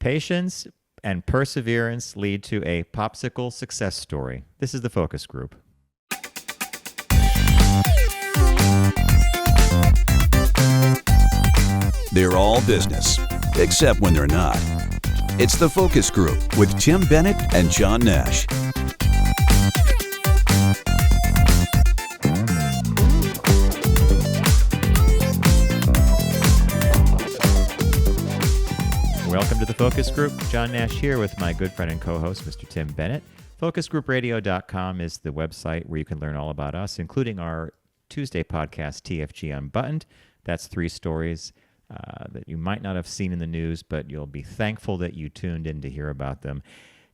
Patience and perseverance lead to a popsicle success story. This is the focus group. They're all business, except when they're not. It's the focus group with Tim Bennett and John Nash. Welcome to the Focus Group. John Nash here with my good friend and co-host, Mr. Tim Bennett. FocusGroupRadio.com is the website where you can learn all about us, including our Tuesday podcast, TFG Unbuttoned. That's 3 stories that you might not have seen in the news, but you'll be thankful that you tuned in to hear about them.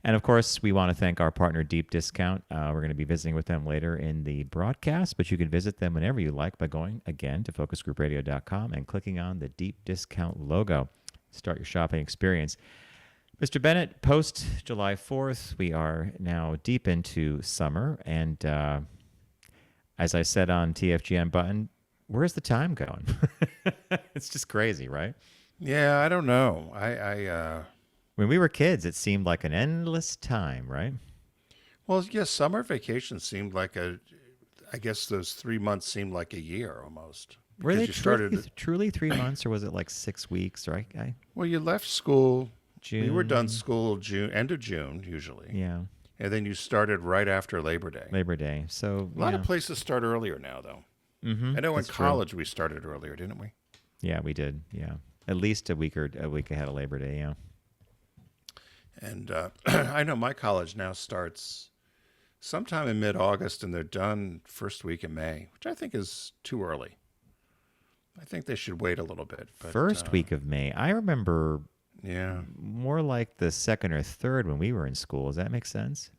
And of course, we want to thank our partner, Deep Discount. We're going to be visiting with them later in the broadcast, but you can visit them whenever you like by going, again, to FocusGroupRadio.com and clicking on the Deep Discount logo. Start your shopping experience. Mr. Bennett, post July 4th, we are now deep into summer. And as I said on TFG Unbuttoned, where's the time going? It's just crazy, right? Yeah, I don't know. When we were kids, it seemed like an endless time, right? Well, yes, summer vacation seemed like I guess those 3 months seemed like a year almost. Were they truly 3 months, or was it like 6 weeks? Right? Well, you left school. June. You were done school end of June, usually. Yeah. And then you started right after Labor Day. So a lot of places start earlier now, though. Mm-hmm. I know in college we started earlier, didn't we? Yeah, we did. Yeah, at least a week ahead of Labor Day. Yeah. And I know my college now starts sometime in mid-August, and they're done first week in May, which I think is too early. I think they should wait a little bit. But, first week of May. I remember more like the second or third when we were in school. Does that make sense?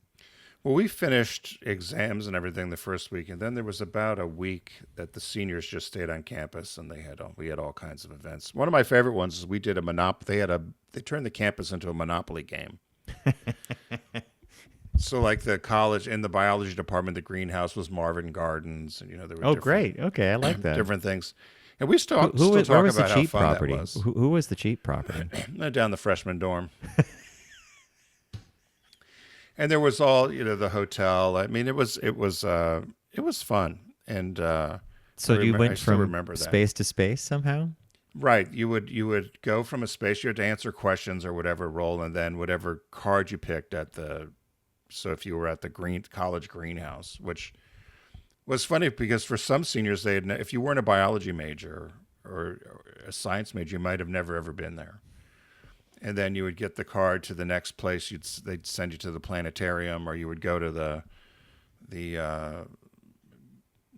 Well, we finished exams and everything the first week, and then there was about a week that the seniors just stayed on campus, and we had all kinds of events. One of my favorite ones is we did a Monopoly. They turned the campus into a Monopoly game. So, like the college in the biology department, the greenhouse was Marvin Gardens, and there were great. Okay, I like that. Different things. And we still talk where was about the how cheap fun property? that was. Who was the cheap property? Down the freshman dorm. And there was all, the hotel. I mean, it was fun. And so you went from space to space somehow? Right. You would go from a space. You had to answer questions or whatever, roll, and then whatever card you picked so if you were at the college greenhouse, which was funny because for some seniors, if you weren't a biology major or a science major, you might have never ever been there. And then you would get the card to the next place. They'd send you to the planetarium, or you would go to the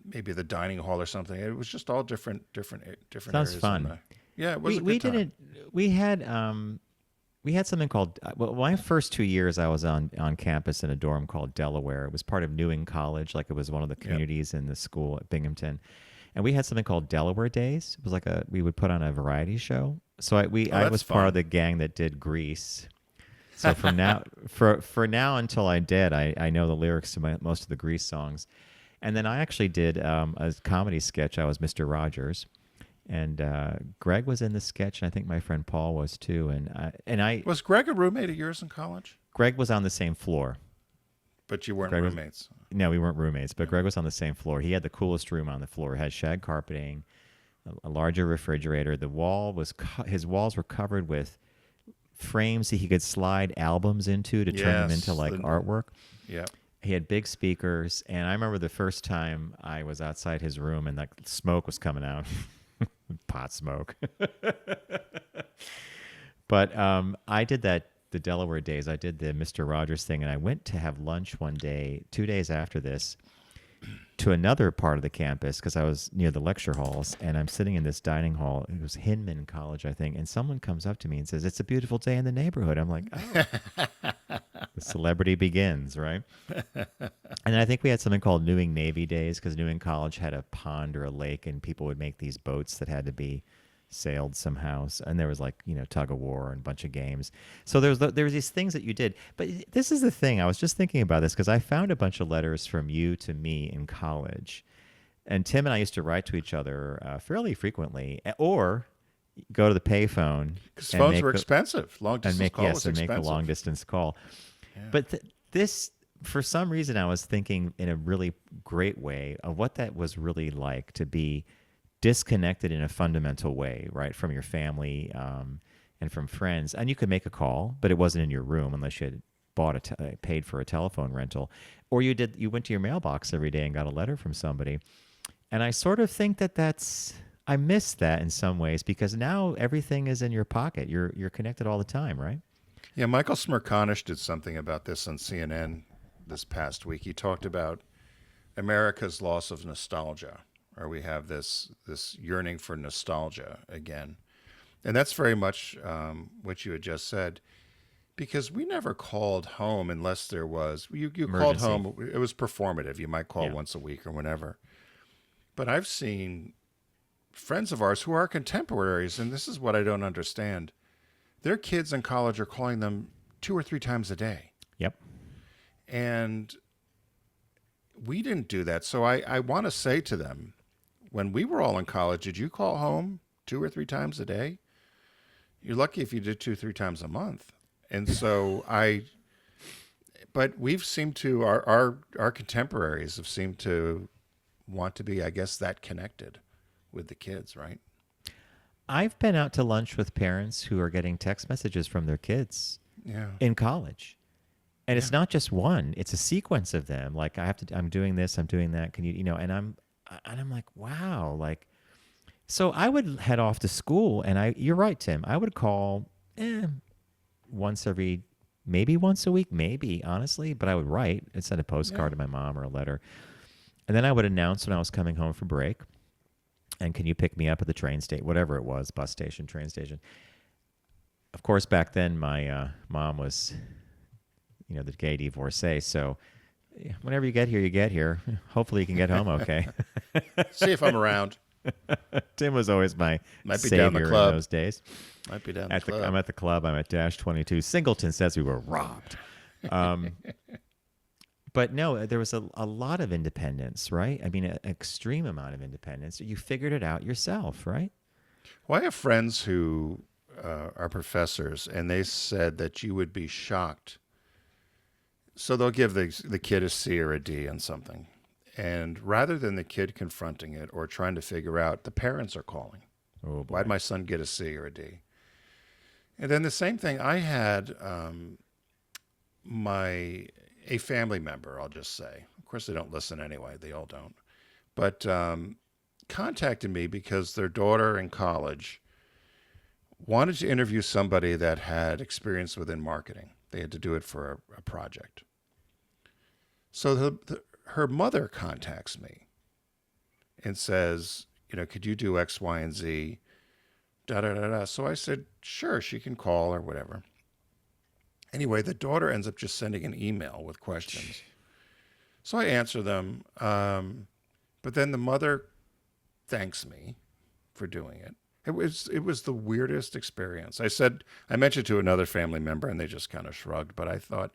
maybe the dining hall or something. It was just all different Sounds areas. Fun. Yeah, it was a good time. We had something called, my first 2 years I was on campus in a dorm called Delaware. It was part of Newing College, like it was one of the communities in the school at Binghamton. And we had something called Delaware Days. It was like we would put on a variety show. So I was part of the gang that did Grease. So from now until I did, I know the lyrics to most of the Grease songs. And then I actually did a comedy sketch. I was Mr. Rogers. And Greg was in the sketch, and I think my friend Paul was too. And I was Greg a roommate of yours in college? Greg was on the same floor. But you weren't roommates. No, we weren't roommates, but Greg was on the same floor. He had the coolest room on the floor. It had shag carpeting, a larger refrigerator. His walls were covered with frames that he could slide albums into to turn them into artwork. Yeah. He had big speakers, and I remember the first time I was outside his room and smoke was coming out. Pot smoke. But I did the Delaware Days. I did the Mr. Rogers thing, and I went to have lunch one day, 2 days after this, to another part of the campus because I was near the lecture halls, and I'm sitting in this dining hall. It was Hinman College, I think, and someone comes up to me and says, "It's a beautiful day in the neighborhood." I'm like, oh. The celebrity begins, right? And I think we had something called Newing Navy Days because Newing College had a pond or a lake, and people would make these boats that had to be sailed somehow, and there was tug of war and a bunch of games. So there was these things that you did. But this is the thing, I was just thinking about this because I found a bunch of letters from you to me in college, and Tim and I used to write to each other fairly frequently, or go to the payphone. Because phones were expensive. Long and distance make call was expensive. make a long distance call. Yeah. But this, for some reason, I was thinking in a really great way of what that was really like to be disconnected in a fundamental way, right, from your family and from friends. And you could make a call, but it wasn't in your room unless you had paid for a telephone rental, or you went to your mailbox every day and got a letter from somebody. And I sort of think I miss that in some ways, because now everything is in your pocket. You're connected all the time, right? Yeah, Michael Smerconish did something about this on CNN this past week. He talked about America's loss of nostalgia, or we have this yearning for nostalgia again. And that's very much what you had just said, because we never called home unless there was, you called home, it was performative. You might call once a week or whenever. But I've seen friends of ours who are contemporaries, and this is what I don't understand. Their kids in college are calling them 2 or 3 times a day. Yep. And we didn't do that. So I want to say to them, when we were all in college, did you call home 2 or 3 times a day? You're lucky if you did 2 or 3 times a month. And so but we've seemed to, our contemporaries have seemed to want to be, I guess, that connected with the kids, right? I've been out to lunch with parents who are getting text messages from their kids in college. And it's not just one, it's a sequence of them. Like, I'm doing this, I'm doing that. Can you, and I'm like, wow. Like, so I would head off to school, and you're right, Tim. I would call once a week, maybe, honestly, but I would write and send a postcard to my mom or a letter. And then I would announce when I was coming home for break, and can you pick me up at the train station, whatever it was, bus station, train station. Of course, back then my mom was, the gay divorcee. So whenever you get here. Hopefully you can get home okay. See if I'm around. Tim was always my Might be savior down the club. in those days. Might be down the club. I'm at the club. I'm at Dash 22. Singleton says we were robbed. But no, there was a lot of independence, right? I mean, an extreme amount of independence. You figured it out yourself, right? Well, I have friends who are professors, and they said that you would be shocked. So they'll give the kid a C or a D on something. And rather than the kid confronting it or trying to figure out, the parents are calling. Oh, boy. Why'd my son get a C or a D? And then the same thing, I had a family member, I'll just say. Of course, they don't listen anyway. They all don't. But contacted me because their daughter in college wanted to interview somebody that had experience within marketing. They had to do it for a project. So her mother contacts me and says, could you do X, Y, and Z? Da, da, da, da. So I said, sure, she can call or whatever. Anyway, the daughter ends up just sending an email with questions. So I answer them. But then the mother thanks me for doing it. It was the weirdest experience. I mentioned to another family member, and they just kind of shrugged. But I thought,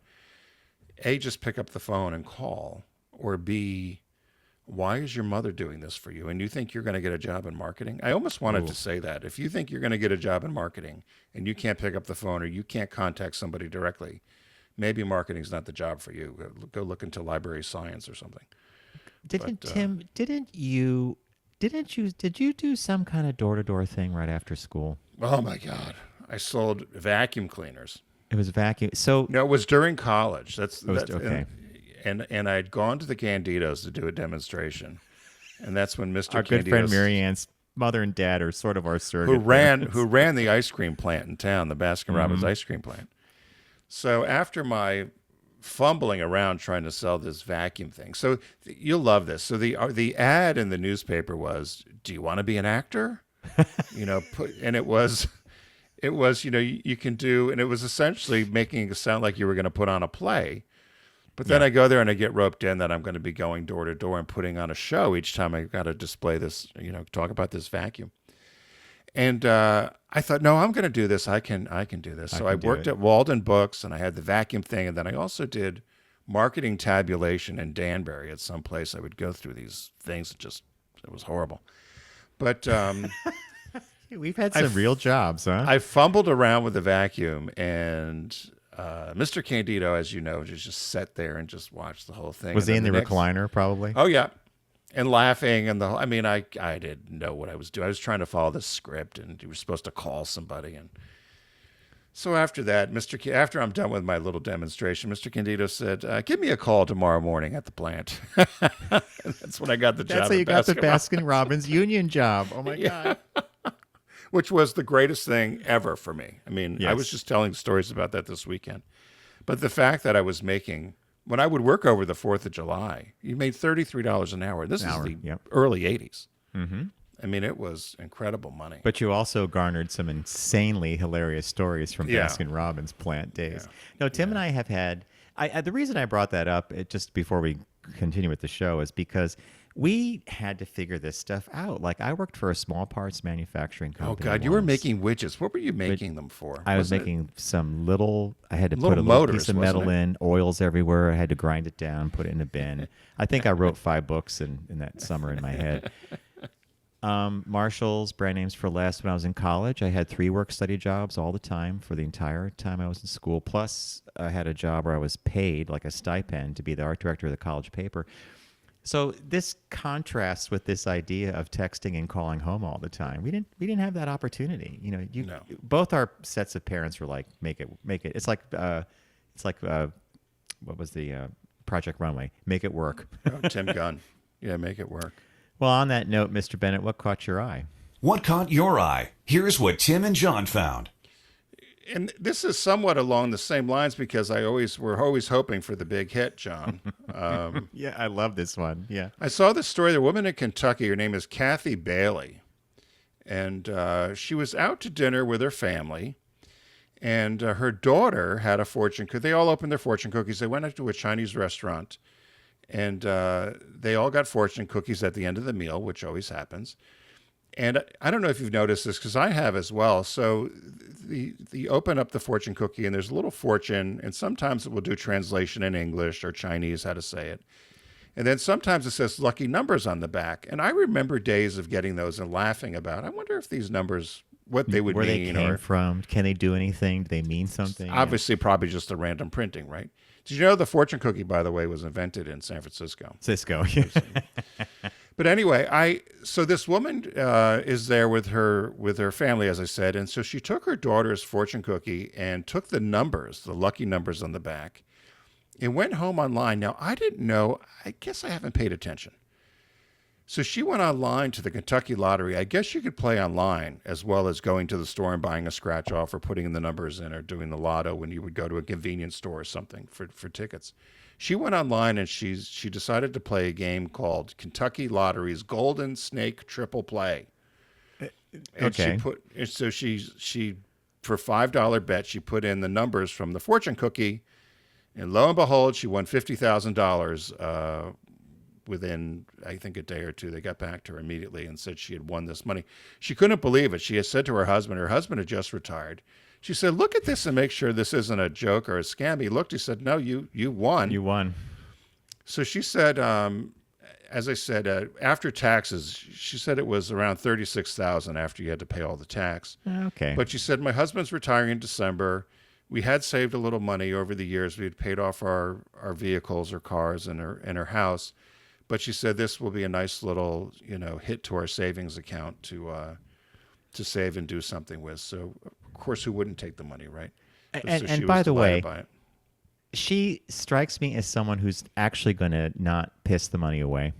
A, just pick up the phone and call, or B, why is your mother doing this for you? And you think you're going to get a job in marketing? I almost wanted to say that. If you think you're going to get a job in marketing and you can't pick up the phone or you can't contact somebody directly, maybe marketing's not the job for you. Go look into library science or something. Tim, did you do some kind of door-to-door thing right after school? Oh, my God. I sold vacuum cleaners. It was vacuum. So no, it was during college. That's okay. And I'd gone to the Candidos to do a demonstration, and that's when Mr. Our Candidos, good friend Marianne's mother and dad are sort of our surrogate who ran the ice cream plant in town, the Baskin Robbins ice cream plant. So after my fumbling around trying to sell this vacuum thing, so you'll love this. So the ad in the newspaper was, "Do you want to be an actor?" And it was you can do, and it was essentially making it sound like you were going to put on a play. But then I go there and I get roped in that I'm going to be going door to door and putting on a show each time I got to display this, talk about this vacuum. And I thought, no, I'm going to do this. I can do this. So I worked at Walden Books, and I had the vacuum thing, and then I also did marketing tabulation in Danbury at some place. I would go through these things. It was horrible. But We've had some real jobs, huh? I fumbled around with the vacuum, and Mr. Candido, as you know, just sat there and just watched the whole thing. Was he in the recliner, probably? Oh, yeah. And laughing, and I mean, I didn't know what I was doing. I was trying to follow the script, and you were supposed to call somebody. And so after that, after I'm done with my little demonstration, Mr. Candido said, "Give me a call tomorrow morning at the plant." That's when I got the job. That's how you got the Baskin-Robbins union job. Oh my God! Which was the greatest thing ever for me. I mean, Yes. I was just telling stories about that this weekend, but the fact that I was making. When I would work over the 4th of July, you made $33 an hour. This is the early 80s. Mm-hmm. I mean, it was incredible money. But you also garnered some insanely hilarious stories from Baskin-Robbins plant days. Yeah. No, Tim and I have had... the reason I brought that up, just before we continue with the show, is because we had to figure this stuff out. Like, I worked for a small parts manufacturing company. Oh, God, you were making widgets. What were you making them for? I was making some little... I had to little put a motors, little piece of metal in, oils everywhere. I had to grind it down, put it in a bin. I think I wrote 5 books in that summer in my head. Marshalls, brand names for less. When I was in college, I had 3 work-study jobs all the time for the entire time I was in school. Plus, I had a job where I was paid, like a stipend, to be the art director of the college paper. So this contrasts with this idea of texting and calling home all the time. We didn't have that opportunity. You know, No. Both our sets of parents were like, make it. It's like what was the Project Runway? Make it work. Oh, Tim Gunn. Yeah, make it work. Well, on that note, Mr. Bennett, what caught your eye? What caught your eye? Here's what Tim and John found. And this is somewhat along the same lines because we're always hoping for the big hit, John. Yeah, I love this one. Yeah. I saw this story. The woman in Kentucky, her name is Kathy Bailey, and she was out to dinner with her family, and her daughter had a fortune cookie. They all opened their fortune cookies. They went out to a Chinese restaurant, and they all got fortune cookies at the end of the meal, which always happens. And I don't know if you've noticed this, because I have as well. So the open up the fortune cookie, and there's a little fortune, and sometimes it will do translation in English or Chinese, how to say it. And then sometimes it says lucky numbers on the back. And I remember days of getting those and laughing about, I wonder if these numbers, what they would Where mean. they came from. Can they do anything? Do they mean something? Obviously, probably just a random printing, right? Did you know the fortune cookie, by the way, was invented in San Francisco? Cisco. But anyway, so this woman is there with her family, as I said, and so she took her daughter's fortune cookie and took the numbers, the lucky numbers on the back, and went home online. Now, I didn't know. I guess I haven't paid attention. So she went online to the Kentucky Lottery. I guess you could play online as well as going to the store and buying a scratch off or putting in the numbers in or doing the lotto when you would go to a convenience store or something for tickets. She went online and she decided to play a game called Kentucky Lottery's Golden Snake Triple Play. And she for $5 bet, she put in the numbers from the fortune cookie, and lo and behold, she won $50,000 within, I think, a day or two. They got back to her immediately and said she had won this money. She couldn't believe it. She had said to her husband had just retired. She said, look at this and make sure this isn't a joke or a scam. He looked, he said, no, you won. You won. So she said, as I said, after taxes, she said it was around $36,000 after you had to pay all the tax. Okay. But she said, my husband's retiring in December. We had saved a little money over the years. We had paid off our vehicles or cars and her house. But she said this will be a nice little, hit to our savings account to save and do something with. So, of course, who wouldn't take the money, right? And by the way, she strikes me as someone who's actually going to not piss the money away.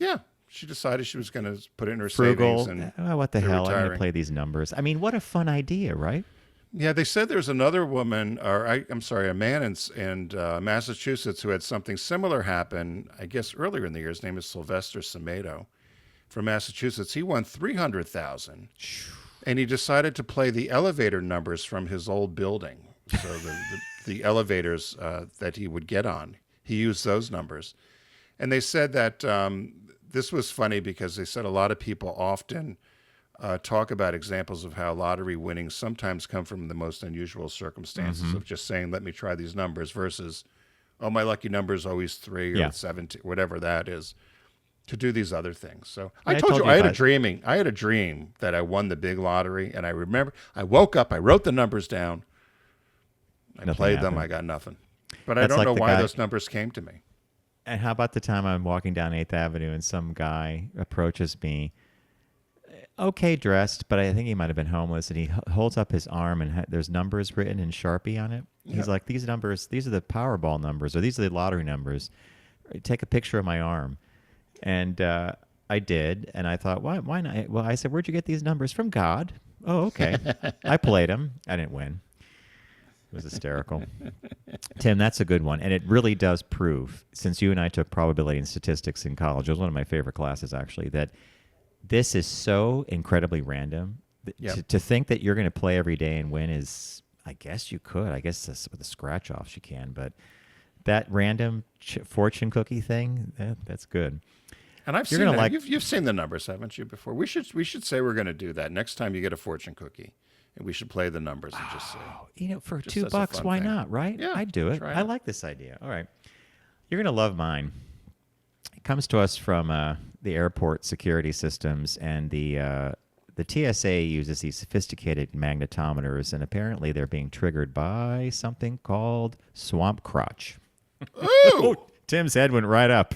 Yeah. She decided she was going to put it in her Frugal. savings. What the hell? I'm retiring. going to play these numbers. I mean, what a fun idea, right? Yeah, they said there's another woman, a man in Massachusetts who had something similar happen, I guess, earlier in the year. His name is Sylvester Semedo from Massachusetts. He won $300,000, and he decided to play the elevator numbers from his old building. So the elevators that he would get on, he used those numbers. And they said that this was funny because they said a lot of people often talk about examples of how lottery winnings sometimes come from the most unusual circumstances of just saying, let me try these numbers versus, oh, my lucky number is always 3 or 17, whatever that is. to do these other things. So Yeah, I told you I had about- a dream that I won the big lottery, and I remember I woke up, I wrote the numbers down, I Nothing played them, happened. I got nothing. But I That's don't like know the why guy- those numbers came to me. And how about the time I'm walking down 8th Avenue and some guy approaches me, okay dressed, but I think he might have been homeless, and he holds up his arm and there's numbers written in Sharpie on it. He's Yeah. like, these numbers, these are the Powerball numbers, or these are the lottery numbers. Take a picture of my arm. And I did, and I thought, why not? Well, I said, where'd you get these numbers? From God. Oh, okay. I played them. I didn't win. It was hysterical. Tim, that's a good one. And it really does prove, since you and I took probability and statistics in college, it was one of my favorite classes, actually, that this is so incredibly random. Yep. To think that you're going to play every day and win is, I guess you could. I guess with the scratch-offs you can. But that random fortune cookie thing, that's good. And I've You're seen gonna that. like- You've seen the numbers, haven't you? Before we should say we're going to do that next time you get a fortune cookie, and we should play the numbers and just say. For Just $2, as a fun why thing. not, right? Yeah, I'd do it. try I it. like this idea. All right. You're going to love mine. It comes to us from the airport security systems, and the TSA uses these sophisticated magnetometers, and apparently they're being triggered by something called swamp crotch. Ooh! Tim's head went right up.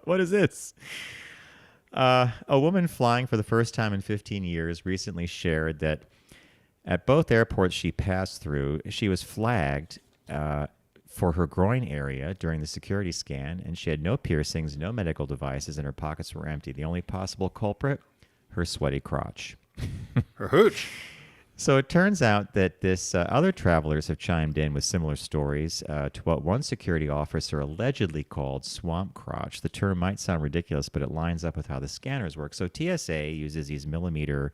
What is this? A woman flying for the first time in 15 years recently shared that at both airports she passed through, she was flagged for her groin area during the security scan, and she had no piercings, no medical devices, and her pockets were empty. The only possible culprit, her sweaty crotch. Her hooch. So it turns out that this other travelers have chimed in with similar stories to what one security officer allegedly called swamp crotch. The term might sound ridiculous, but it lines up with how the scanners work. So TSA uses these millimeter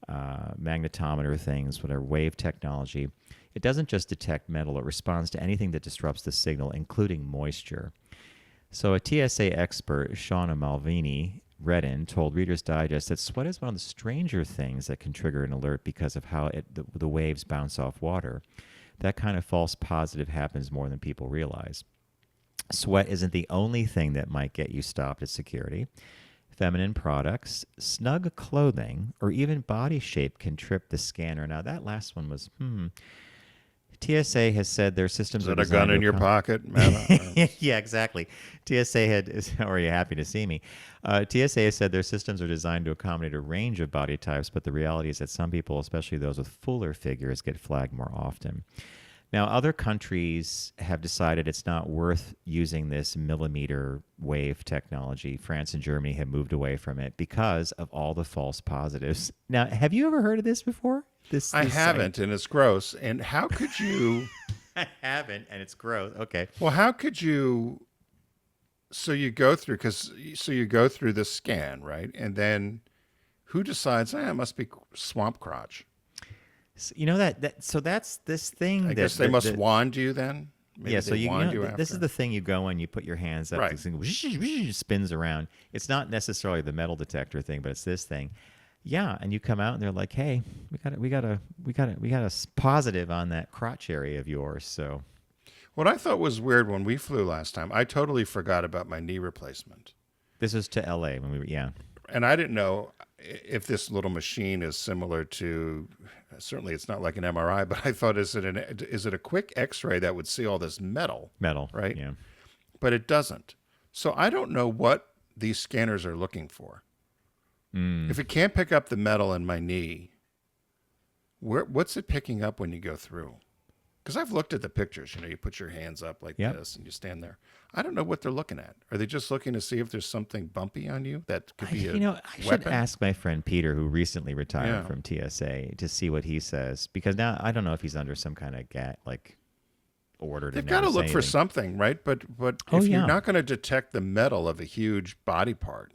magnetometer things, whatever, wave technology. It doesn't just detect metal. It responds to anything that disrupts the signal, including moisture. So a TSA expert, Shauna Malvini, Redden, told Reader's Digest that sweat is one of the stranger things that can trigger an alert because of how the waves bounce off water. That kind of false positive happens more than people realize. Sweat isn't the only thing that might get you stopped at security. Feminine products, snug clothing, or even body shape can trip the scanner. Now, that last one was, TSA has said their systems Is are that a designed gun in to your pocket? Man, yeah, exactly. TSA are you happy to see me? TSA has said their systems are designed to accommodate a range of body types, but the reality is that some people, especially those with fuller figures, get flagged more often. Now, other countries have decided it's not worth using this millimeter wave technology. France and Germany have moved away from it because of all the false positives. Now, have you ever heard of this before? I haven't, and it's gross. And how could you? I haven't, and it's gross. Okay. Well, how could you? So you go through the scan, right? And then who decides? It must be swamp crotch. So, so that's this thing. I guess they must wand you then. Maybe yeah, so they wand you this is after. the thing. You go and you put your hands up, Right. this thing spins around. It's not necessarily the metal detector thing, but it's this thing. Yeah, and you come out and they're like, "Hey, we got a positive on that crotch area of yours." So, What I thought was weird when we flew last time, I totally forgot about my knee replacement, this is to LA when we were and I didn't know if this little machine is similar to. Certainly, it's not like an MRI, but I thought, is it a quick X-ray that would see all this metal? metal, Right. Yeah. But it doesn't. So I don't know what these scanners are looking for. If it can't pick up the metal in my knee, what's it picking up when you go through? Because I've looked at the pictures. You put your hands up like Yep. this and you stand there. I don't know what they're looking at. Are they just looking to see if there's something bumpy on you that could be I should weapon? ask my friend Peter, who recently retired Yeah. from TSA, to see what he says, because now I don't know if he's under some kind of order to They've never got to say look for anything. something, right? But Oh, if yeah. you're not going to detect the metal of a huge body part,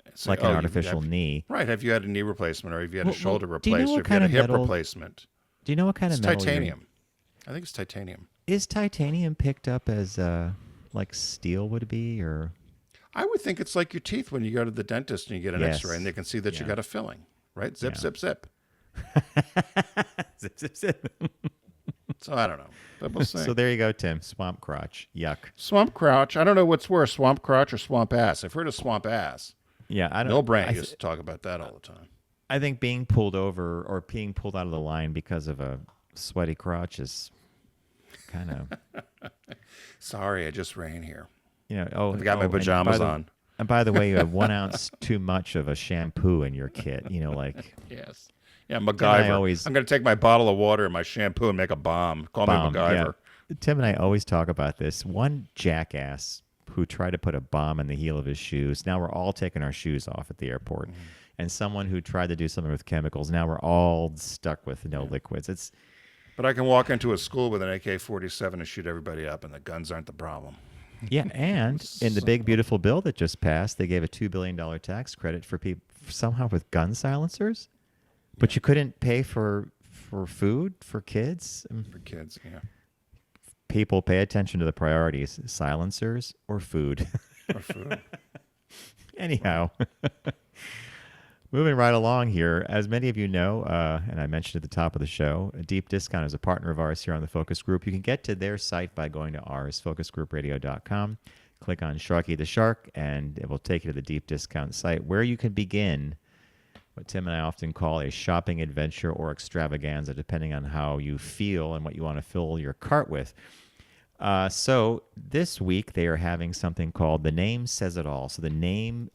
it's like an artificial knee. Right. Have you had a knee replacement, or have you had a Well, shoulder do you know replaced, or what have you had kind a of hip metal- replacement? Do you know what kind It's of metal? titanium. I think it's titanium. Is titanium picked up as like steel would be, or I would think it's like your teeth when you go to the dentist and you get an Yes. X-ray, and they can see that you Yeah. got a filling, right? Zip, Yeah. zip, zip. zip, zip, zip. So I don't know. But we'll see. So there you go, Tim. Swamp crotch. Yuck. Swamp crotch. I don't know what's worse, swamp crotch or swamp ass. I've heard of swamp ass. Yeah, I don't. Bill Brandt used to talk about that all the time. I think being pulled over or being pulled out of the line because of a sweaty crotch is kind of. Sorry, I just ran here. I've got my pajamas on. And by the way, you have 1 ounce too much of a shampoo in your kit. Like. Yes. Yeah, MacGyver. I'm going to take my bottle of water and my shampoo and make a bomb. Call me MacGyver. Yeah. Tim and I always talk about this. One jackass who tried to put a bomb in the heel of his shoes. Now we're all taking our shoes off at the airport. Mm-hmm. And someone who tried to do something with chemicals. Now we're all stuck with no liquids. But I can walk into a school with an AK-47 and shoot everybody up, and the guns aren't the problem. Yeah, and in the big, beautiful bill that just passed, they gave a $2 billion tax credit for people somehow with gun silencers. But you couldn't pay for food for kids? For kids, yeah. People, pay attention to the priorities. Silencers or food? Or food. Anyhow, moving right along here. As many of you know, and I mentioned at the top of the show, Deep Discount is a partner of ours here on the Focus Group. You can get to their site by going to ours, focusgroupradio.com. Click on Sharky the Shark, and it will take you to the Deep Discount site where you can begin what Tim and I often call a shopping adventure or extravaganza, depending on how you feel and what you want to fill your cart with. So this week they are having something called The Name Says It All. So the name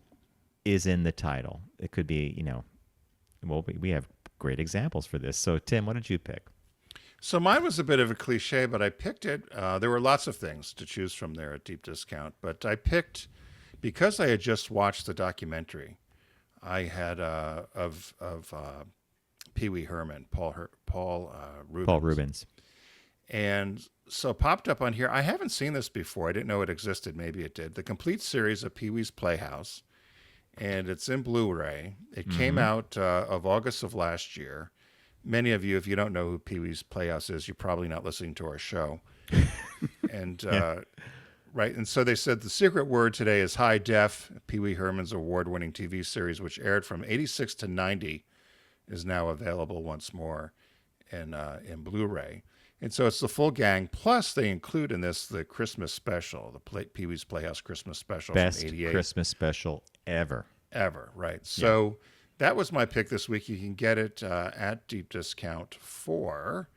is in the title. It could be, we have great examples for this. So Tim, what did you pick? So mine was a bit of a cliche, but I picked it. There were lots of things to choose from there at Deep Discount, but I picked, because I had just watched the documentary I had of Pee Wee Herman, Paul Rubens. Paul Rubens. And so popped up on here. I haven't seen this before. I didn't know it existed. Maybe it did. The complete series of Pee Wee's Playhouse, and it's in Blu-ray. It came out of August of last year. Many of you, if you don't know who Pee Wee's Playhouse is, you're probably not listening to our show. And right. And so they said the secret word today is high def. Pee Wee Herman's award-winning TV series, which aired from 86 to 90, is now available once more in Blu-ray. And so it's the full gang. Plus, they include in this the Christmas special, the Pee Wee's Playhouse Christmas special Best from 88. Christmas special ever. Ever, right. So that was my pick this week. You can get it at Deep Discount for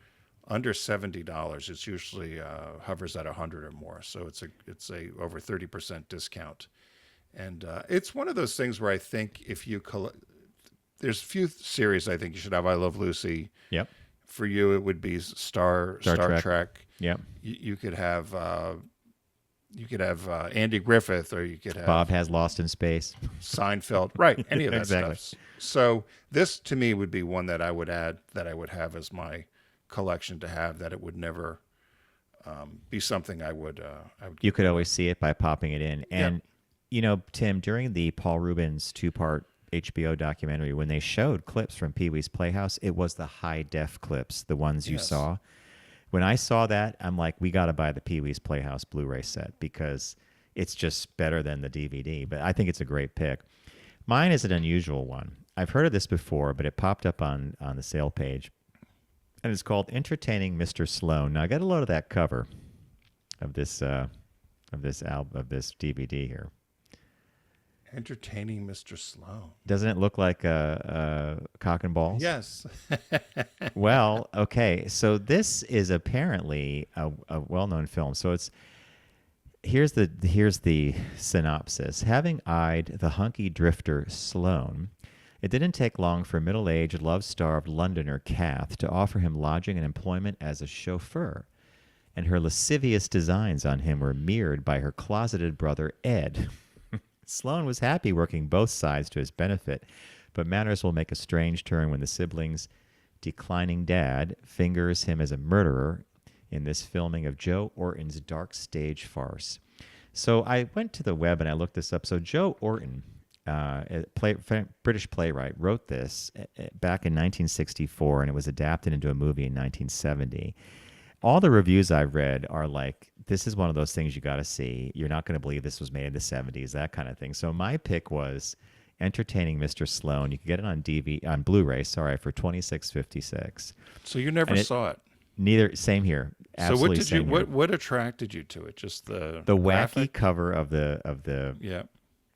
under $70. It's usually hovers at 100 or more, so it's a over 30% discount. And it's one of those things where I think if you there's a few series I think you should have. I Love Lucy. Yep. For you, it would be Star Trek. Yep. You could have Andy Griffith, or you could have Bob Has Lost in Space. Seinfeld, right? Any of that Exactly. stuff. So this to me would be one that I would add, that I would have as my collection to have, that it would never be something I would You could always see it by popping it in. And, Tim, during the Paul Rubens 2-part HBO documentary, when they showed clips from Pee Wee's Playhouse, it was the high-def clips, the ones you saw. When I saw that, I'm like, we got to buy the Pee Wee's Playhouse Blu-ray set because it's just better than the DVD. But I think it's a great pick. Mine is an unusual one. I've heard of this before, but it popped up on the sale page. And it's called Entertaining Mr. Sloan. Now, I got a load of that cover of this DVD here. Entertaining Mr. Sloan. Doesn't it look like a cock and balls? Yes. Well, okay. So this is apparently a well-known film. So here's the synopsis. Having eyed the hunky drifter Sloan, it didn't take long for middle-aged, love-starved Londoner Kath to offer him lodging and employment as a chauffeur. And her lascivious designs on him were mirrored by her closeted brother Ed. Sloan was happy working both sides to his benefit, but matters will make a strange turn when the siblings' declining dad fingers him as a murderer in this filming of Joe Orton's dark stage farce. So I went to the web and I looked this up. So Joe Orton, British playwright, wrote this back in 1964, and it was adapted into a movie in 1970. All the reviews I've read are like, this is one of those things you got to see. You're not going to believe this was made in the 70s, that kind of thing. So my pick was Entertaining Mr. Sloan. You can get it on Blu-ray, for $26.56. So you never saw it? Same here. So Absolutely what did same you here. what attracted you to it? Just The graphic? wacky cover of the Yeah.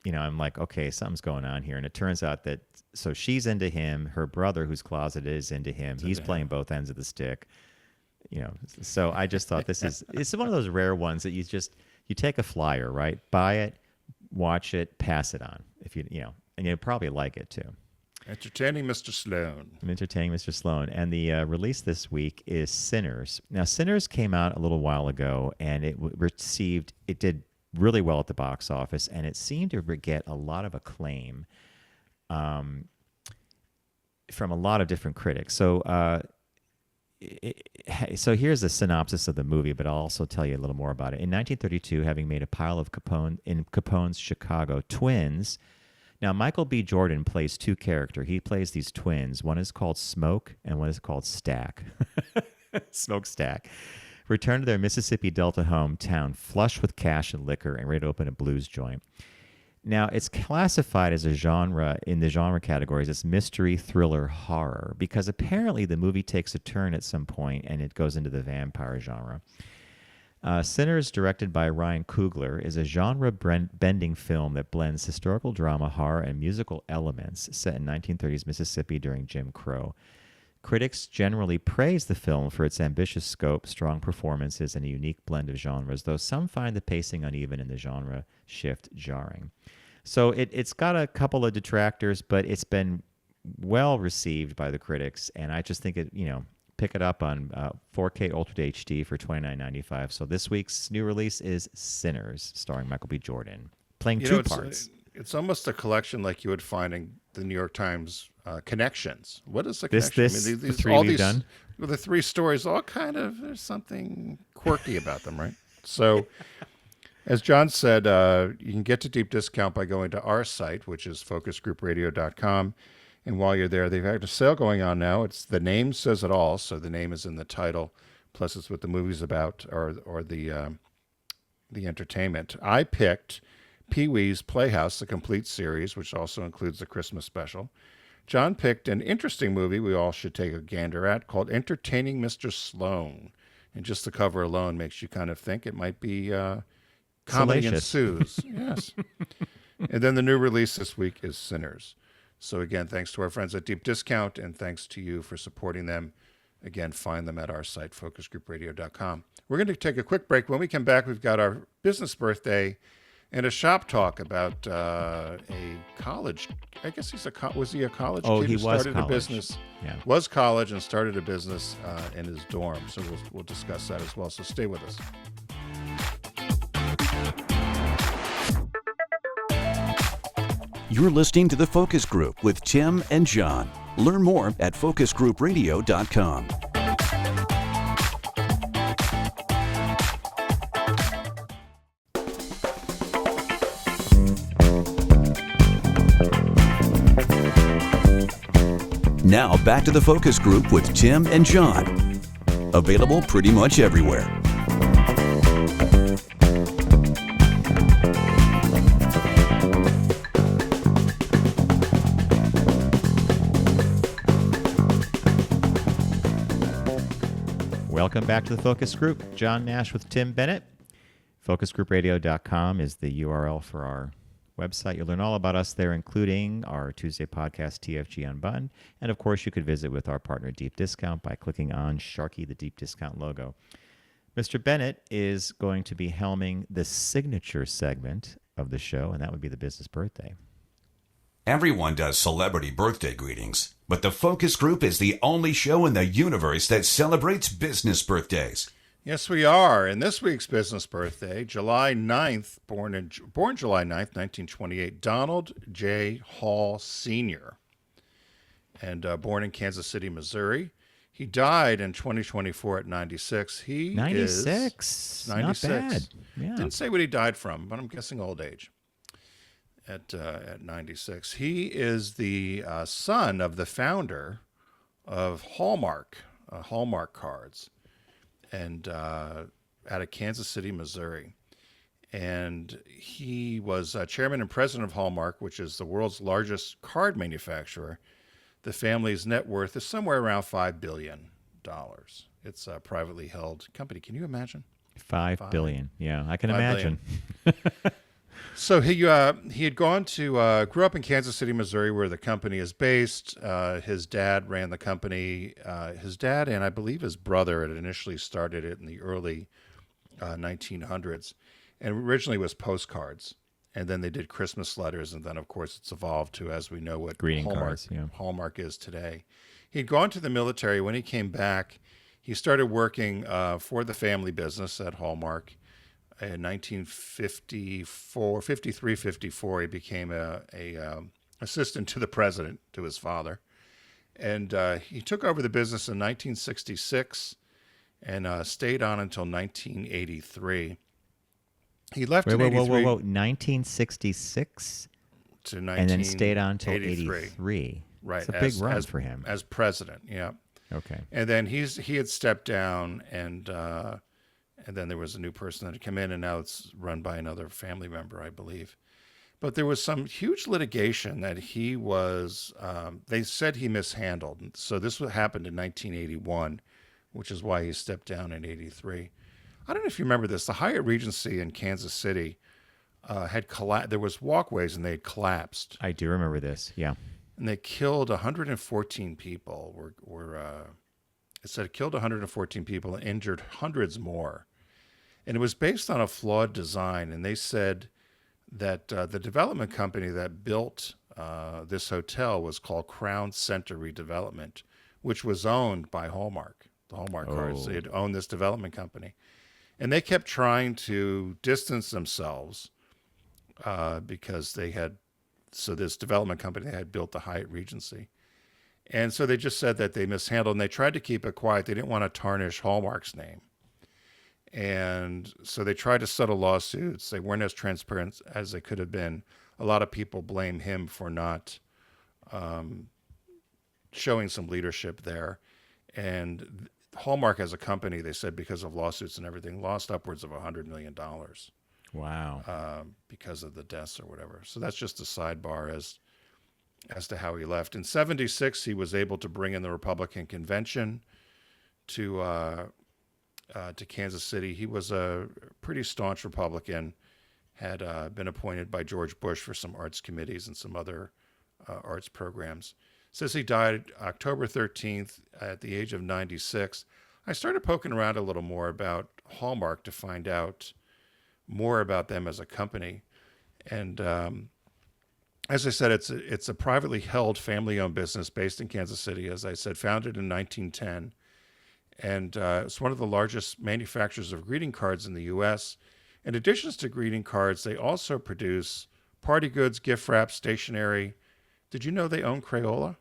I'm like, okay, something's going on here. And it turns out that, so she's into him. Her brother, who's closeted, is into him. He's playing both ends of the stick. So I just thought it's one of those rare ones that you take a flyer, right? Buy it, watch it, pass it on. If and you'll probably like it too. Entertaining Mr. Sloan. I'm entertaining Mr. Sloan. And the release this week is Sinners. Now, Sinners came out a little while ago, and it did really well at the box office, and it seemed to get a lot of acclaim from a lot of different critics. So so here's the synopsis of the movie, but I'll also tell you a little more about it. In 1932, having made a pile of Capone's Chicago twins. Now, Michael B. Jordan plays two characters. He plays these twins. One is called Smoke, and one is called Stack. Smokestack. Return to their Mississippi Delta hometown, flush with cash and liquor, and ready to open a blues joint. Now, it's classified as a genre in the genre categories as mystery, thriller, horror, because apparently the movie takes a turn at some point and it goes into the vampire genre. Sinners, directed by Ryan Coogler, is a genre-bending film that blends historical drama, horror, and musical elements set in 1930s Mississippi during Jim Crow. Critics generally praise the film for its ambitious scope, strong performances, and a unique blend of genres, though some find the pacing uneven and the genre shift jarring. So it's got a couple of detractors, but it's been well received by the critics, and I just think pick it up on 4K Ultra HD for $29.95. So this week's new release is Sinners, starring Michael B. Jordan, playing two parts. It's almost a collection like you would find in the New York Times Connections. What is the connection? The three we've done? The three stories, all kind of, there's something quirky about them, right? So, as John said, you can get to deep discount by going to our site, which is focusgroupradio.com. And while you're there, they've had a sale going on now. It's the name says it all, so the name is in the title, plus it's what the movie's about or the entertainment. I picked Pee-wee's Playhouse, the complete series, which also includes the Christmas special. John picked an interesting movie we all should take a gander at called Entertaining Mr. Sloan. And just the cover alone makes you kind of think it might be Comedy Ensues. Yes. And then the new release this week is Sinners. So again, thanks to our friends at Deep Discount, and thanks to you for supporting them. Again, find them at our site, focusgroupradio.com. We're going to take a quick break. When we come back, we've got our business birthday and a shop talk about a college. I guess was he a college kid he who was started college. a business? Yeah. Was college and started a business in his dorm. So we'll discuss that as well. So stay with us. You're listening to The Focus Group with Tim and John. Learn more at focusgroupradio.com. Now back to The Focus Group with Tim and John. Available pretty much everywhere. Welcome back to the Focus Group. John Nash with Tim Bennett. Focusgroupradio.com is the URL for our website. You'll learn all about us there, including our Tuesday podcast, TFG Unbuttoned. And of course, you could visit with our partner, Deep Discount, by clicking on Sharky, the Deep Discount logo. Mr. Bennett is going to be helming the signature segment of the show, and that would be the business birthday. Everyone does celebrity birthday greetings, but the Focus Group is the only show in the universe that celebrates business birthdays. Yes, we are. And this week's business birthday, July 9th, born July 9th, 1928, Donald J. Hall Sr., and born in Kansas City, Missouri. He died in 2024 at 96. He 96. is 96. Not bad. Yeah. Didn't say what he died from, but I'm guessing old age. At 96, he is the son of the founder of Hallmark, Hallmark cards, and out of Kansas City, Missouri. And he was chairman and president of Hallmark, which is the world's largest card manufacturer. The family's net worth is somewhere around $5 billion. It's a privately held company. Can you imagine? 5 billion. Yeah, I can 5 imagine. So he had gone to grew up in Kansas City, Missouri, where the company is based. His dad ran the company. His dad and I believe his brother had initially started it in the early 1900s, and originally was postcards, and then they did Christmas letters, and then of course it's evolved to, as we know, what Greeting cards, yeah. Hallmark is today. He'd gone to the military. When he came back, he started working for the family business at Hallmark. In 1953, 54, he became a assistant to the president, to his father. And he took over the business in 1966 and stayed on until 1983. He left in 83. Whoa. 1966? To and then stayed on until 83. 83. Right. It's a big run for him. As president, yeah. Okay. And then he had stepped down, and then there was a new person that had come in, and now it's run by another family member, I believe. But there was some huge litigation that he was, they said he mishandled. So this happened in 1981, which is why he stepped down in 83. I don't know if you remember this. The Hyatt Regency in Kansas City had collapsed. There was walkways, and they had collapsed. I do remember this, yeah. And they killed 114 people. It said it killed 114 people and injured hundreds more. And it was based on a flawed design. And they said that the development company that built this hotel was called Crown Center Redevelopment, which was owned by Hallmark. The Hallmark cards. They had owned this development company. And they kept trying to distance themselves because they had, so this development company had built the Hyatt Regency. And so they just said that they mishandled, and they tried to keep it quiet. They didn't want to tarnish Hallmark's name. And so they tried to settle lawsuits. They weren't as transparent as they could have been. A lot of people blame him for not showing some leadership there. And Hallmark as a company, they said, because of lawsuits and everything, lost upwards of $100 million. Wow. Because of the deaths or whatever. So that's just a sidebar as to how he left. In 76, he was able to bring in the Republican convention to Kansas City. He was a pretty staunch Republican, had been appointed by George Bush for some arts committees and some other arts programs. Says he died October 13th at the age of 96. I started poking around a little more about Hallmark to find out more about them as a company. And as I said, it's a privately held, family-owned business based in Kansas City, as I said, founded in 1910. And it's one of the largest manufacturers of greeting cards in the U.S. In addition to greeting cards, they also produce party goods, gift wrap, stationery. Did you know they own Crayola?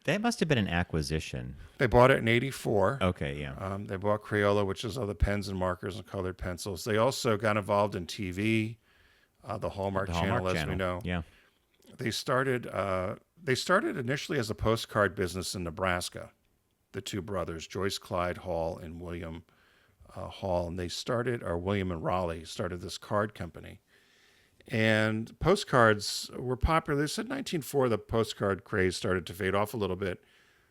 That must have been an acquisition. They bought it in 84. Okay, yeah. They bought Crayola, which is all the pens and markers and colored pencils. They also got involved in TV, the Hallmark channel, as we know. Yeah. They started initially as a postcard business in Nebraska. The two brothers, Joyce Clyde Hall and William Hall, and William and Raleigh started this card company. And postcards were popular. They said 1904, the postcard craze started to fade off a little bit.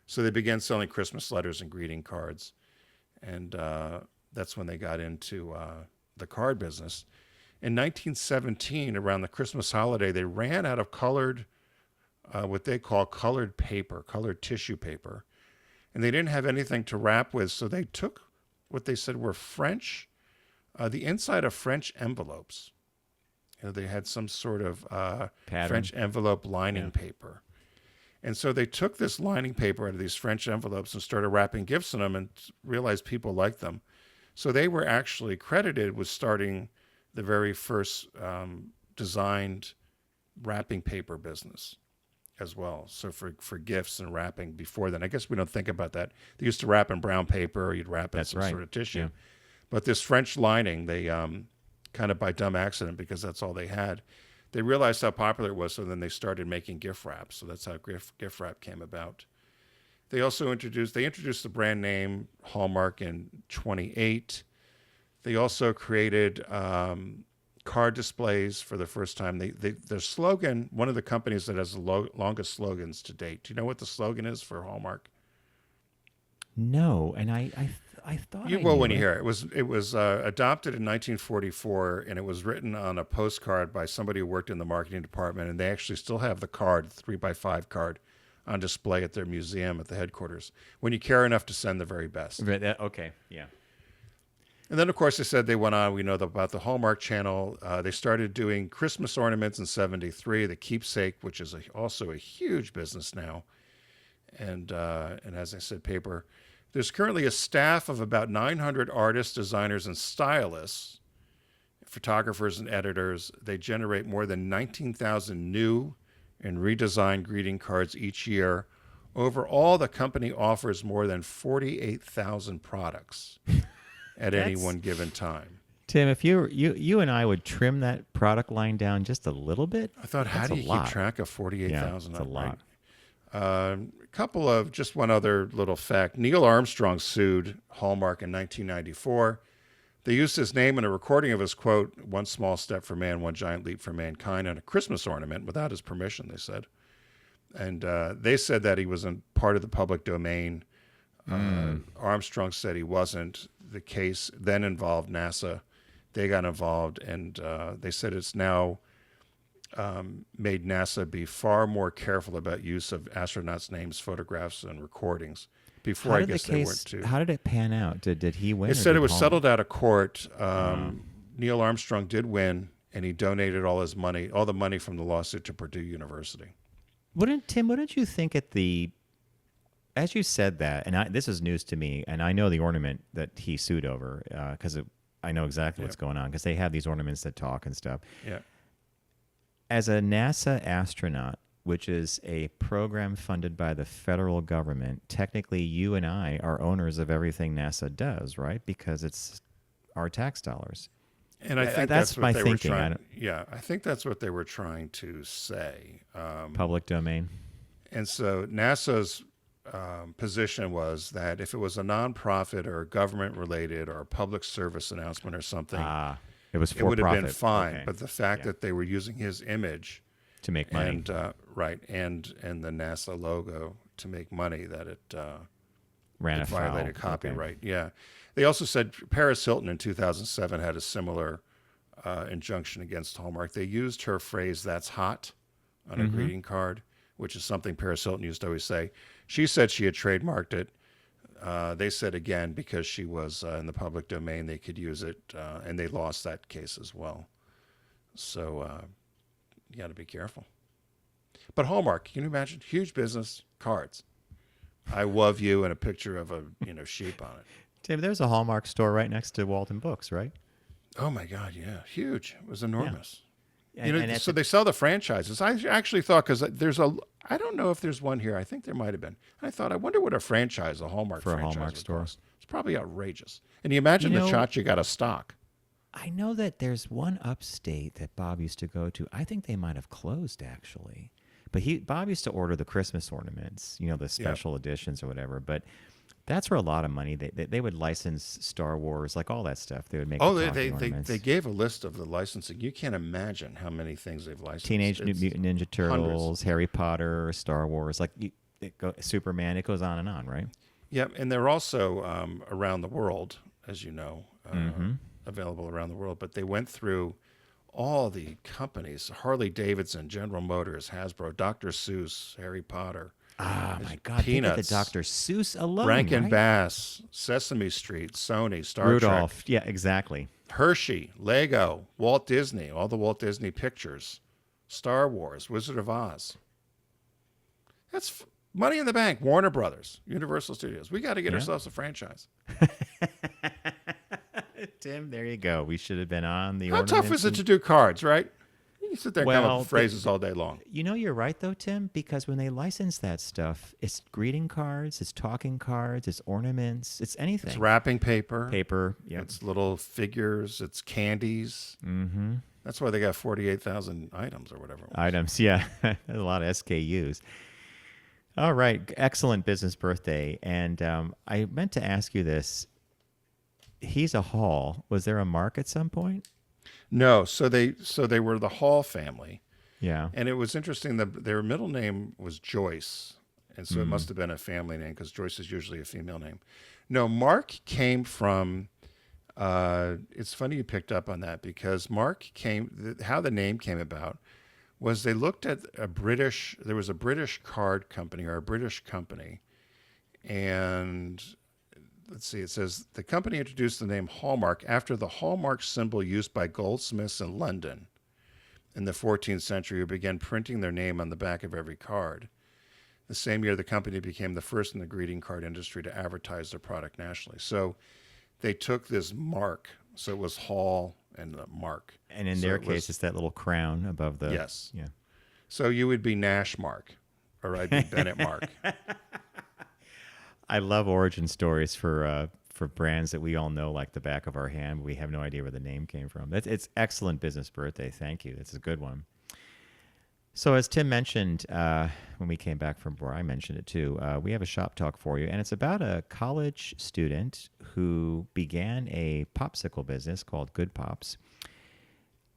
So they began selling Christmas letters and greeting cards. And that's when they got into the card business. In 1917, around the Christmas holiday, they ran out of colored, what they call colored paper, colored tissue paper. And they didn't have anything to wrap with. So they took what they said were the inside of French envelopes. They had some sort of French envelope lining paper. And so they took this lining paper out of these French envelopes and started wrapping gifts in them and realized people liked them. So they were actually credited with starting the very first designed wrapping paper business as well. So for gifts and wrapping before then. I guess we don't think about that. They used to wrap in brown paper, or you'd wrap in some sort of tissue. Yeah. But this French lining, they kind of by dumb accident, because that's all they had, they realized how popular it was, so then they started making gift wrap. So that's how gift wrap came about. They also introduced the brand name Hallmark in 28. They also created card displays for the first time. Their slogan, one of the companies that has the longest slogans to date. Do you know what the slogan is for Hallmark? No, and I thought You I will knew when you it. hear it. It was adopted in 1944, and it was written on a postcard by somebody who worked in the marketing department, and they actually still have the card, the 3x5 card, on display at their museum at the headquarters. When you care enough to send the very best. Okay, yeah. And then, of course, they said they went on. We know about the Hallmark Channel. They started doing Christmas ornaments in '73. The Keepsake, which is also a huge business now, and as I said, paper. There's currently a staff of about 900 artists, designers, and stylists, photographers, and editors. They generate more than 19,000 new and redesigned greeting cards each year. Overall, the company offers more than 48,000 products at any That's- one given time. Tim, if you and I would trim that product line down just a little bit, I thought, how that's do a you lot. keep track of 48,000? Yeah, it's a lot. A couple of, just one other little fact. Neil Armstrong sued Hallmark in 1994. They used his name in a recording of his quote, "One small step for man, one giant leap for mankind," on a Christmas ornament without his permission, they said. And they said that he was in part of the public domain. Armstrong said he wasn't. The case then involved NASA. They got involved, and they said it's now made NASA be far more careful about use of astronauts' names, photographs, and recordings. Before, I guess they weren't too. How did it pan out? Did he win? They or said did it was Hallmark? settled out of court. Neil Armstrong did win, and he donated all his money, all the money from the lawsuit, to Purdue University. Wouldn't you think as you said that, and this is news to me, and I know the ornament that he sued over because I know exactly what's going on because they have these ornaments that talk and stuff. Yeah. As a NASA astronaut, which is a program funded by the federal government, technically you and I are owners of everything NASA does, right? Because it's our tax dollars. And I think that's that's what my they thinking. were I trying. don't- Yeah, I think that's what they were trying to say. Public domain. And so NASA's position was that if it was a nonprofit or government-related or a public service announcement or something, It was it for would have profit. been fine. Okay. But the fact Yeah. that they were using his image To make money. and and the NASA logo to make money, that it Ran it afoul. violated Okay. copyright. Yeah. They also said Paris Hilton in 2007 had a similar injunction against Hallmark. They used her phrase, "That's hot," on a greeting card, which is something Paris Hilton used to always say. She said she had trademarked it. They said, again, because she was in the public domain, they could use it, and they lost that case as well. So you got to be careful. But Hallmark, can you imagine? Huge business, cards. I love you, and a picture of a sheep on it. Tim, there's a Hallmark store right next to Walton Books, right? Oh my God, yeah, huge. It was enormous. And So they sell the franchises. I actually thought, because I don't know if there's one here. I think there might have been. I thought, I wonder what a Hallmark For a franchise Hallmark would store. cost. It's probably outrageous. And you imagine the shot you got to stock. I know that there's one upstate that Bob used to go to. I think they might have closed, actually. But Bob used to order the Christmas ornaments, the special editions or whatever. But that's for a lot of money. They would license Star Wars, like all that stuff. They would make Oh, the they talking ornaments. gave a list of the licensing. You can't imagine how many things they've licensed. Teenage It's Mutant Ninja Turtles, hundreds. Harry Potter, Star Wars, Superman. It goes on and on, right? Yep, and they're also around the world, as you know, available around the world. But they went through all the companies: Harley Davidson, General Motors, Hasbro, Dr. Seuss, Harry Potter. Ah, my God! Peanuts. Think of the Dr. Seuss alone. Rankin right? Bass, Sesame Street, Sony, Star Rudolph. Trek, Yeah, exactly. Hershey, Lego, Walt Disney, all the Walt Disney pictures, Star Wars, Wizard of Oz. That's money in the bank. Warner Brothers, Universal Studios. We got to get ourselves a franchise. Tim, there you go. We should have been on the. How tough is it to do cards, right? You can sit there and come up Well, with phrases all day long. You're right, though, Tim, because when they license that stuff, it's greeting cards, it's talking cards, it's ornaments, it's anything. It's wrapping paper. Paper. Yeah. It's little figures. It's candies. Mm-hmm. That's why they got 48,000 items or whatever. Items. Yeah. There's a lot of SKUs. All right. Excellent business birthday. And I meant to ask you this. He's a Hall. Was there a Mark at some point? No, so they were the Hall family, Yeah. and it was interesting that their middle name was Joyce, And so it must have been a family name because Joyce is usually a female name. No, Mark came from, it's funny you picked up on that because how the name came about was they looked at there was a British card company or a British company. And let's see, it says the company introduced the name Hallmark after the Hallmark symbol used by goldsmiths in London in the 14th century who began printing their name on the back of every card. The same year, the company became the first in the greeting card industry to advertise their product nationally. So they took this mark. So it was Hall and the mark. And in their case, it's that little crown above the... Yes. Yeah. So you would be Nash Mark, or I'd be Bennett Mark. I love origin stories for brands that we all know like the back of our hand. We have no idea where the name came from. It's excellent business birthday. Thank you. It's a good one. So as Tim mentioned when we came back from where I mentioned it too, we have a shop talk for you, and it's about a college student who began a popsicle business called GoodPops.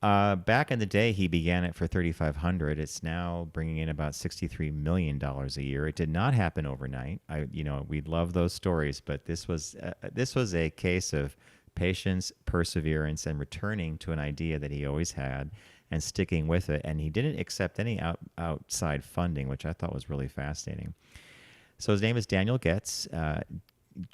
Back in the day, he began it for $3,500. It's now bringing in about $63 million a year. It did not happen overnight. We love those stories, but this was a case of patience, perseverance, and returning to an idea that he always had and sticking with it. And he didn't accept any outside funding, which I thought was really fascinating. So his name is Daniel Goetz.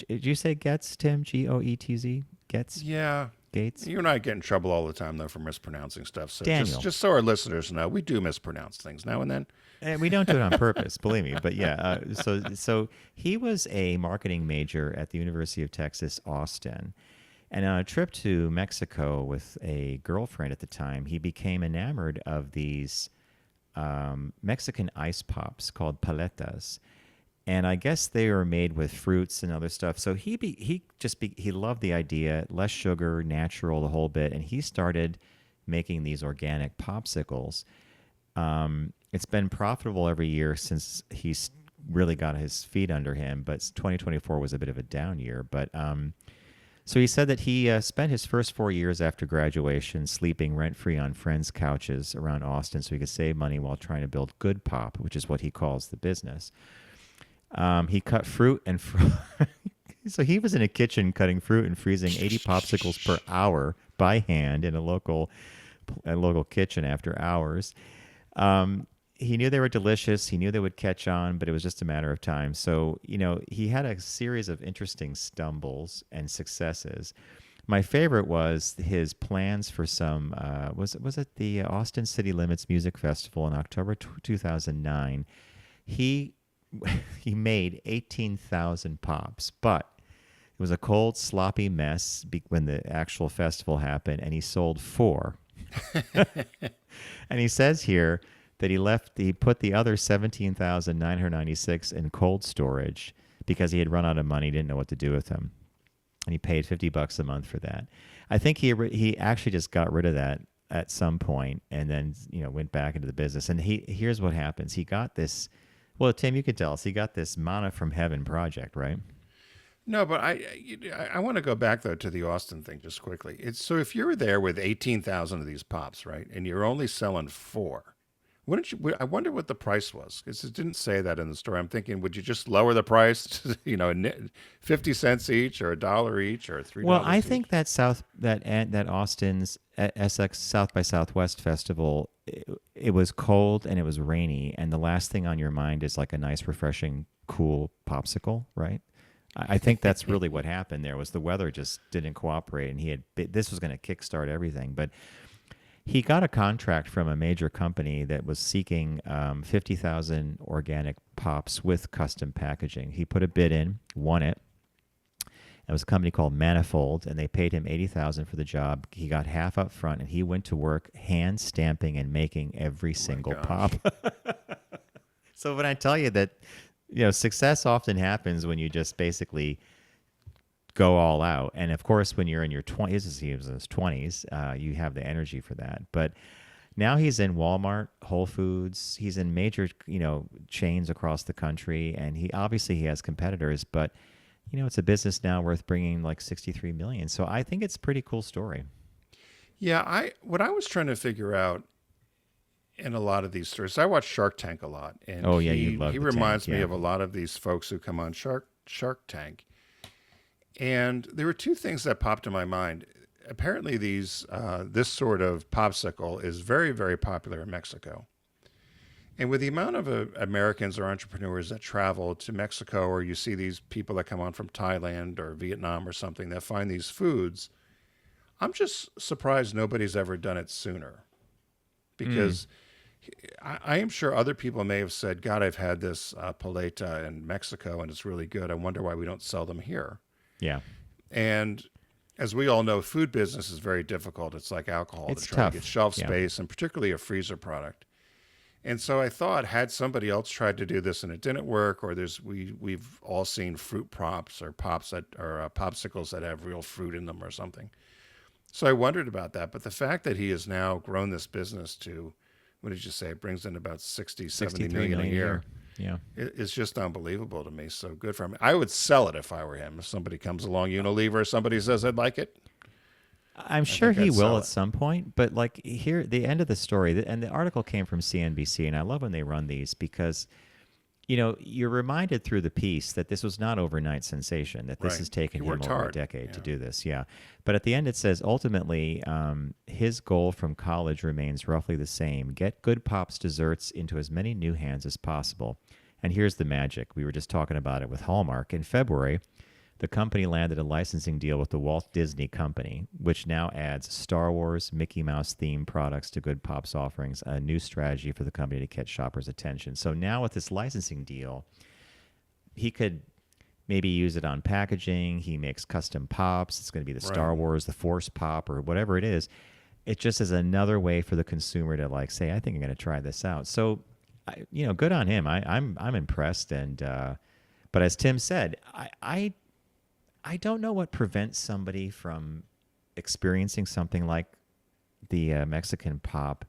Did you say Goetz, Tim? Goetz? Goetz? Yeah. Gates? You and I get in trouble all the time, though, for mispronouncing stuff. So Daniel. just so our listeners know, we do mispronounce things now and then. And we don't do it on purpose, believe me. But yeah, so he was a marketing major at the University of Texas, Austin. And on a trip to Mexico with a girlfriend at the time, he became enamored of these Mexican ice pops called paletas. And I guess they were made with fruits and other stuff. So he loved the idea, less sugar, natural, the whole bit. And he started making these organic popsicles. It's been profitable every year since he's really got his feet under him. But 2024 was a bit of a down year. But so he said that he spent his first 4 years after graduation sleeping rent-free on friends' couches around Austin so he could save money while trying to build GoodPop, which is what he calls the business. He cut fruit and so he was in a kitchen cutting fruit and freezing 80 popsicles per hour by hand in a local kitchen after hours. He knew they were delicious. He knew they would catch on, but it was just a matter of time. So, he had a series of interesting stumbles and successes. My favorite was his plans for some, was it the Austin City Limits Music Festival in October 2009. He made 18,000 pops, but it was a cold, sloppy mess when the actual festival happened, and he sold 4. And he says here that he put the other 17,996 in cold storage because he had run out of money, didn't know what to do with them. And he paid $50 a month for that. I think he actually just got rid of that at some point and then, went back into the business. And here's what happens. He got this, well, Tim, you could tell us, he got this manna from heaven project, right? No, but I want to go back, though, to the Austin thing just quickly. So if you're there with 18,000 of these pops, right, and you're only selling 4, I wonder what the price was, because it didn't say that in the story. I'm thinking, would you just lower the price to, 50 cents each or $1 each or $3? Well, I think that Austin's Essex South by Southwest Festival, it was cold and it was rainy, and the last thing on your mind is like a nice, refreshing, cool popsicle, right? I think that's really what happened there. Was the weather just didn't cooperate, and this was going to kickstart everything, but. He got a contract from a major company that was seeking 50,000 organic pops with custom packaging. He put a bid in, won it. It was a company called Manifold, and they paid him $80,000 for the job. He got half up front, and he went to work hand stamping and making every single pop. So when I tell you that, success often happens when you just basically go all out. And of course, when you're in your 20s, he was in his 20s, you have the energy for that. But now he's in Walmart, Whole Foods. He's in major, chains across the country. And he has competitors, but it's a business now worth bringing like $63 million. So I think it's a pretty cool story. Yeah. What I was trying to figure out, in a lot of these stories. I watch Shark Tank a lot, and Oh, yeah, you love he the reminds tank, me yeah. of a lot of these folks who come on Shark Tank. And there were two things that popped in my mind. Apparently, this sort of popsicle is very, very popular in Mexico. And with the amount of Americans or entrepreneurs that travel to Mexico, or you see these people that come on from Thailand or Vietnam or something that find these foods, I'm just surprised nobody's ever done it sooner. Because I am sure other people may have said, God, I've had this paleta in Mexico and it's really good. I wonder why we don't sell them here. Yeah. And as we all know, food business is very difficult. It's like alcohol It's to try tough. to get shelf Yeah. space, and particularly a freezer product. And so I thought, had somebody else tried to do this and it didn't work, or we've all seen fruit props or popsicles that have real fruit in them or something. So I wondered about that. But the fact that he has now grown this business to, what did you say? It brings in about 70 $63 million a year. Yeah. It's just unbelievable to me. So good for him. I would sell it if I were him. If somebody comes along, Unilever, somebody says I'd like it. I'm sure think he I'd will sell at it. some point, but like here, the end of the story, and the article came from CNBC, and I love when they run these because, you're reminded through the piece that this was not overnight sensation, that this Right. has taken He him worked over a hard. decade to Yeah. do this. Yeah. But at the end, it says ultimately, his goal from college remains roughly the same: get GoodPop's desserts into as many new hands as possible. And here's the magic. We were just talking about it with Hallmark. In February, the company landed a licensing deal with the Walt Disney Company, which now adds Star Wars, Mickey Mouse themed products to GoodPop's offerings, a new strategy for the company to catch shoppers' attention. So now with this licensing deal, he could maybe use it on packaging. He makes custom pops. It's going to be the Star Right. Wars, the Force Pop, or whatever it is. It just is another way for the consumer to say, I think I'm going to try this out. So, good on him. I'm impressed. And but as Tim said, I don't know what prevents somebody from experiencing something like the Mexican pop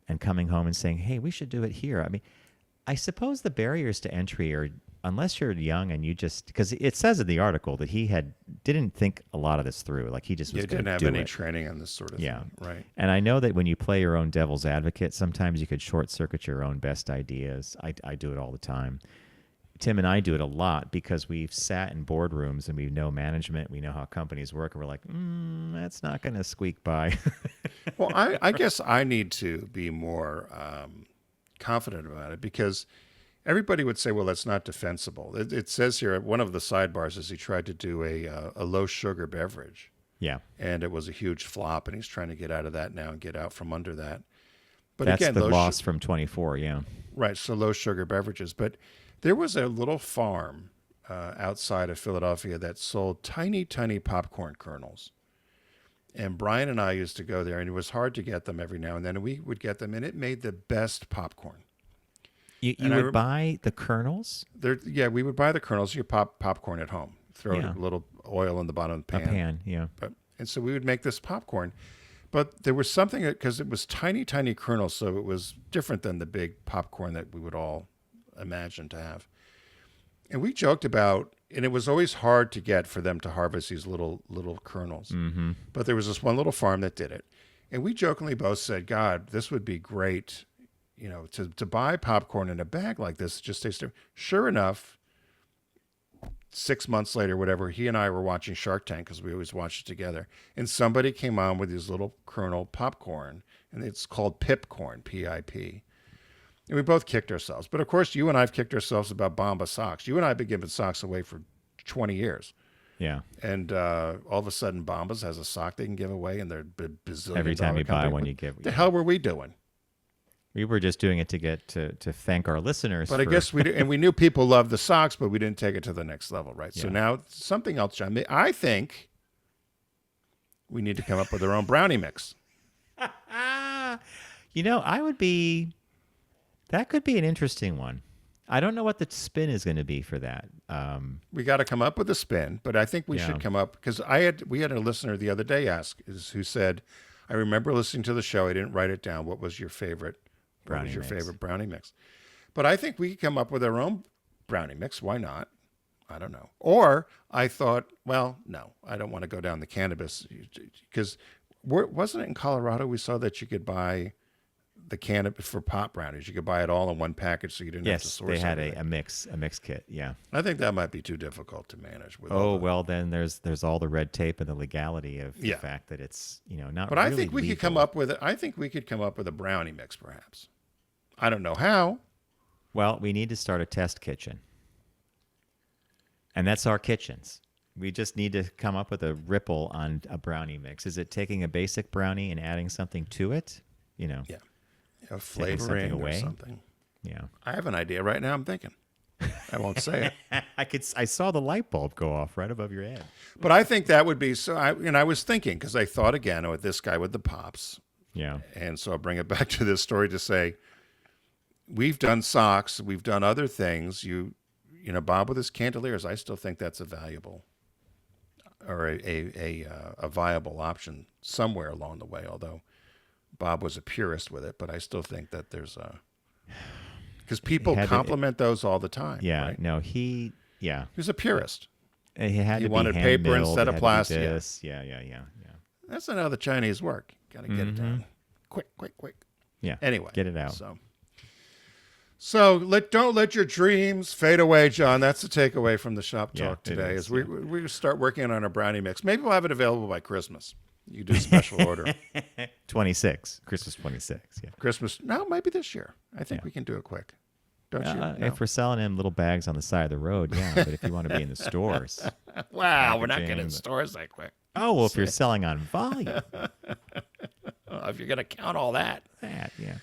and coming home and saying, hey, we should do it here. I mean, I suppose the barriers to entry are, unless you're young and you just, because it says in the article that he didn't think a lot of this through. Like he just was You going didn't to have do any it. training on this sort of Yeah. thing. Right. And I know that when you play your own devil's advocate, sometimes you could short circuit your own best ideas. I do it all the time. Tim and I do it a lot because we've sat in boardrooms and we know management, we know how companies work, and we're like, that's not going to squeak by. Well, I guess I need to be more confident about it, because everybody would say, well, that's not defensible. It says here, one of the sidebars is he tried to do a low sugar beverage, Yeah. and it was a huge flop, and he's trying to get out of that now and get out from under that. But That's again, the loss from 24, yeah. right, so low sugar beverages. But there was a little farm outside of Philadelphia that sold tiny, tiny popcorn kernels. And Brian and I used to go there, and it was hard to get them every now and then. And we would get them, and it made the best popcorn. You And I would buy the kernels? Yeah, we would buy the kernels. You pop popcorn at home, throw Yeah. a little oil in the bottom of the A pan. pan, yeah. And so we would make this popcorn. But there was something, because it was tiny, tiny kernels, so it was different than the big popcorn that we would all imagine to have. And we joked about, and it was always hard to get for them to harvest these little kernels. Mm-hmm. But there was this one little farm that did it. And we jokingly both said, God, this would be great, to buy popcorn in a bag like this. Just tastes different. Sure enough, 6 months later, whatever, he and I were watching Shark Tank, because we always watch it together. And somebody came on with these little kernel popcorn, and it's called Pipcorn, P-I-P. And we both kicked ourselves. But of course, you and I have kicked ourselves about Bomba socks. You and I have been giving socks away for 20 years. Yeah. And all of a sudden, Bombas has a sock they can give away, and they're bazillion Every time dollar you buy company. one, What you give. the hell were we doing? We were just doing it to get to thank our listeners. But I guess we did, and we knew people loved the socks, but we didn't take it to the next level, right? So Yeah. now something else, John. I think we need to come up with our own brownie mix. That could be an interesting one. I don't know what the spin is going to be for that. We got to come up with a spin, but I think we Yeah. should come up, because we had a listener the other day who said, I remember listening to the show. I didn't write it down. What was your favorite Brownie mix. favorite brownie mix? But I think we could come up with our own brownie mix. Why not? I don't know. Or I thought, well, no, I don't want to go down the cannabis, because wasn't it in Colorado we saw that you could buy the can for pop brownies. You could buy it all in one package, so you didn't have to Yes, source they had everything. a mix kit. Yeah. I think that might be too difficult to manage. With all Oh the- well, then there's all the red tape and the legality of the Yeah. fact that it's not. But really I think we could come legal. up with it. I think we could come up with a brownie mix, perhaps. I don't know how. Well, we need to start a test kitchen, and that's our kitchens. We just need to come up with a ripple on a brownie mix. Is it taking a basic brownie and adding something to it? Yeah. something Flavoring or away? something. Yeah. I have an idea right now. I'm thinking. I won't say it. I saw the light bulb go off right above your head. But I think that would be so. I was thinking, because I thought again with this guy with the pops, Yeah. and so I'll bring it back to this story to say, we've done socks, we've done other things. Bob with his candeliers, I still think that's a valuable or a viable option somewhere along the way. Although Bob was a purist with it, but I still think that there's because people compliment those all the time. Yeah. right? No, he was a purist. he had He to wanted be paper hand-milled, instead it of had to be plastic. this. Yeah. That's not how the Chinese work. Got to get it done quick. Yeah. Anyway, Get it out. So don't let your dreams fade away, John. That's the takeaway from the shop Yeah, talk it today. is, Is we start working on our brownie mix. Maybe we'll have it available by Christmas. You do a special order. 26. Christmas 26. Yeah. Christmas? No, maybe this year. I think we can do it quick. Don't you? No. If we're selling in little bags on the side of the road, yeah. But if you want to be in the stores, Wow, we're not packaging, getting but- stores that quick. oh well, if you're selling on volume, If you're going to count all that. yeah.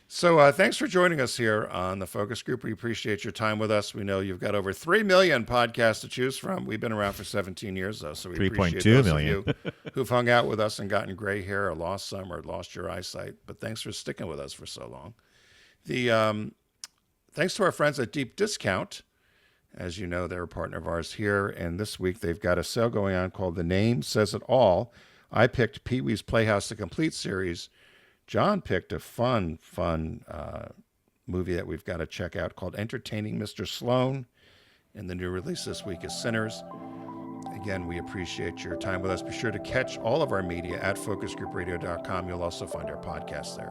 So thanks for joining us here on the Focus Group. We appreciate your time with us. We know you've got over 3 million podcasts to choose from. We've been around for 17 years, though, so we 3.2 appreciate those million. of you who've hung out with us and gotten gray hair or lost some or lost your eyesight. But thanks for sticking with us for so long. Thanks to our friends at Deep Discount. As you know, they're a partner of ours here, and this week they've got a sale going on called The Name Says It All. I picked Pee-wee's Playhouse The Complete series. John picked a fun movie that we've got to check out called Entertaining Mr. Sloan. And the new release this week is Sinners. Again, we appreciate your time with us. Be sure to catch all of our media at focusgroupradio.com. You'll also find our podcast there,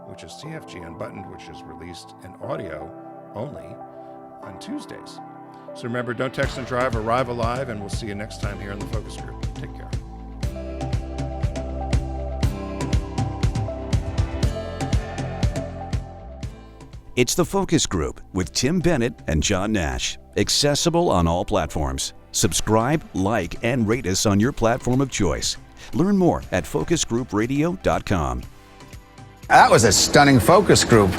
which is TFG Unbuttoned, which is released in audio only on Tuesdays. So remember, don't text and drive, arrive alive, and we'll see you next time here in the Focus Group. Take care. It's the Focus Group with Tim Bennett and John Nash. Accessible on all platforms. Subscribe, like, and rate us on your platform of choice. Learn more at focusgroupradio.com. That was a stunning focus group.